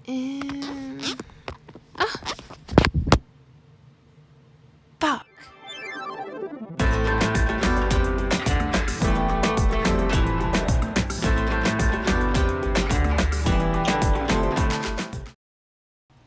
Um, ah, fuck.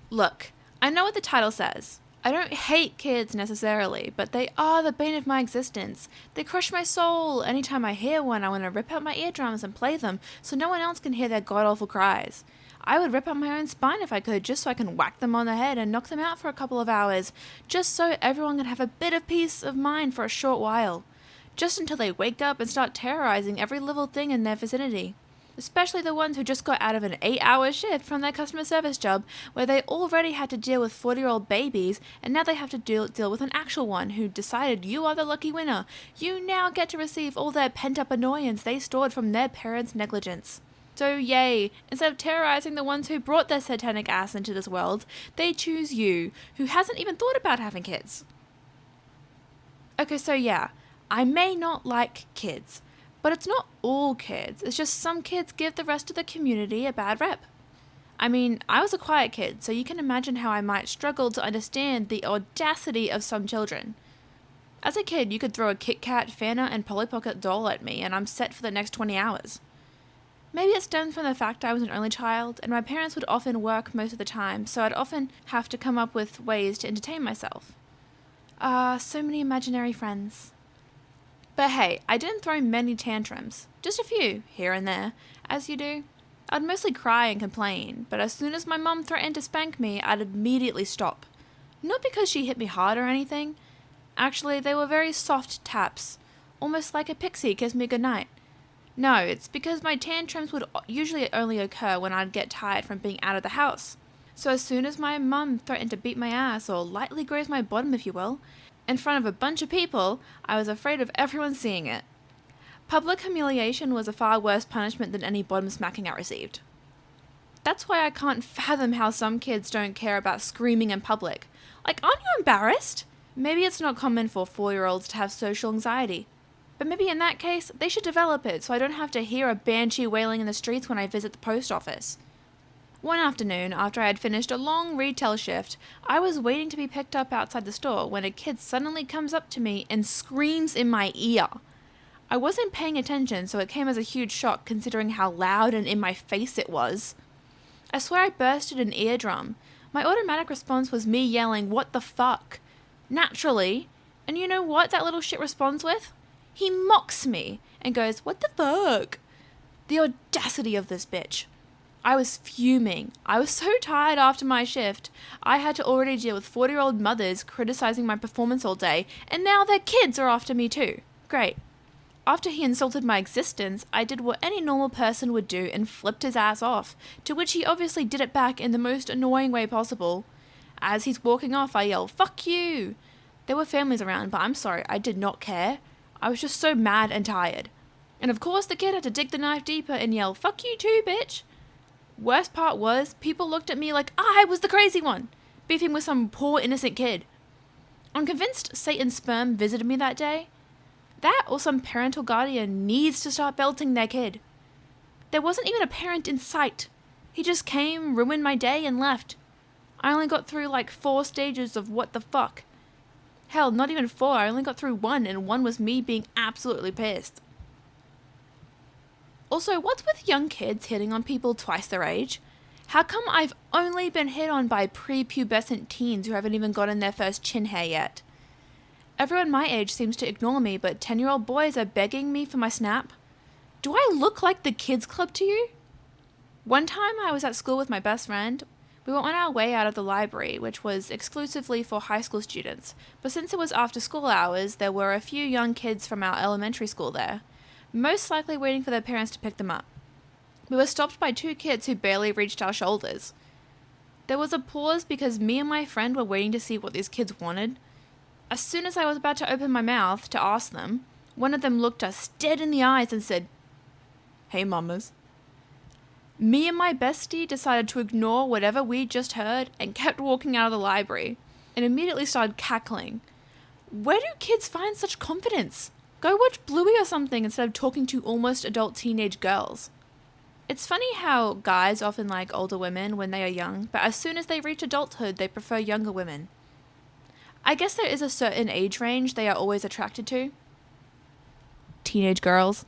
Look, I know what the title says. I don't hate kids necessarily, but they are the bane of my existence. They crush my soul. Anytime I hear one, I want to rip out my eardrums and play them so no one else can hear their god-awful cries. I would rip out my own spine if I could, just so I can whack them on the head and knock them out for a couple of hours, just so everyone can have a bit of peace of mind for a short while. Just until they wake up and start terrorizing every little thing in their vicinity. Especially the ones who just got out of an 8-hour shift from their customer service job where they already had to deal with 40-year-old babies and now they have to deal with an actual one who decided you are the lucky winner. You now get to receive all their pent-up annoyance they stored from their parents' negligence. So yay, instead of terrorizing the ones who brought their satanic ass into this world, they choose you, who hasn't even thought about having kids. Okay, so yeah, I may not like kids. But it's not all kids, it's just some kids give the rest of the community a bad rep. I mean, I was a quiet kid, so you can imagine how I might struggle to understand the audacity of some children. As a kid, you could throw a Kit Kat, Fanta, and Polly Pocket doll at me, and I'm set for the next 20 hours. Maybe it stems from the fact I was an only child, and my parents would often work most of the time, so I'd often have to come up with ways to entertain myself. So many imaginary friends. But hey, I didn't throw many tantrums, just a few, here and there, as you do. I'd mostly cry and complain, but as soon as my mum threatened to spank me, I'd immediately stop. Not because she hit me hard or anything. Actually, they were very soft taps, almost like a pixie kissed me goodnight. No, it's because my tantrums would usually only occur when I'd get tired from being out of the house. So as soon as my mum threatened to beat my ass, or lightly graze my bottom if you will, in front of a bunch of people, I was afraid of everyone seeing it. Public humiliation was a far worse punishment than any bottom smacking I received. That's why I can't fathom how some kids don't care about screaming in public. Like, aren't you embarrassed? Maybe it's not common for 4-year-olds to have social anxiety. But maybe in that case, they should develop it so I don't have to hear a banshee wailing in the streets when I visit the post office. One afternoon, after I had finished a long retail shift, I was waiting to be picked up outside the store when a kid suddenly comes up to me and screams in my ear. I wasn't paying attention, so it came as a huge shock considering how loud and in my face it was. I swear I bursted an eardrum. My automatic response was me yelling, "What the fuck?" Naturally. And you know what that little shit responds with? He mocks me and goes, "What the fuck?" The audacity of this bitch. I was fuming. I was so tired after my shift. I had to already deal with 40-year-old mothers criticizing my performance all day, and now their kids are after me too. Great. After he insulted my existence, I did what any normal person would do and flipped his ass off, to which he obviously did it back in the most annoying way possible. As he's walking off, I yell, "Fuck you!" There were families around, but I'm sorry, I did not care. I was just so mad and tired. And of course the kid had to dig the knife deeper and yell, "Fuck you too, bitch!" Worst part was, people looked at me like I was the crazy one, beefing with some poor innocent kid. I'm convinced Satan's sperm visited me that day. That or some parental guardian needs to start belting their kid. There wasn't even a parent in sight. He just came, ruined my day, and left. I only got through like 4 stages of what the fuck. Hell, not even 4, I only got through 1, and 1 was me being absolutely pissed. Also, what's with young kids hitting on people twice their age? How come I've only been hit on by prepubescent teens who haven't even gotten their first chin hair yet? Everyone my age seems to ignore me, but 10-year-old boys are begging me for my snap. Do I look like the kids club to you? One time I was at school with my best friend. We were on our way out of the library, which was exclusively for high school students, but since it was after school hours, there were a few young kids from our elementary school there, most likely waiting for their parents to pick them up. We were stopped by 2 kids who barely reached our shoulders. There was a pause because me and my friend were waiting to see what these kids wanted. As soon as I was about to open my mouth to ask them, one of them looked us dead in the eyes and said, "Hey mamas." Me and my bestie decided to ignore whatever we just heard and kept walking out of the library, and immediately started cackling. Where do kids find such confidence? Go watch Bluey or something instead of talking to almost adult teenage girls. It's funny how guys often like older women when they are young, but as soon as they reach adulthood, they prefer younger women. I guess there is a certain age range they are always attracted to. Teenage girls.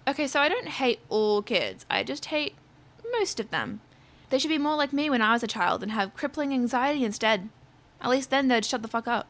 Okay, so I don't hate all kids, I just hate most of them. They should be more like me when I was a child and have crippling anxiety instead. At least then they'd shut the fuck up.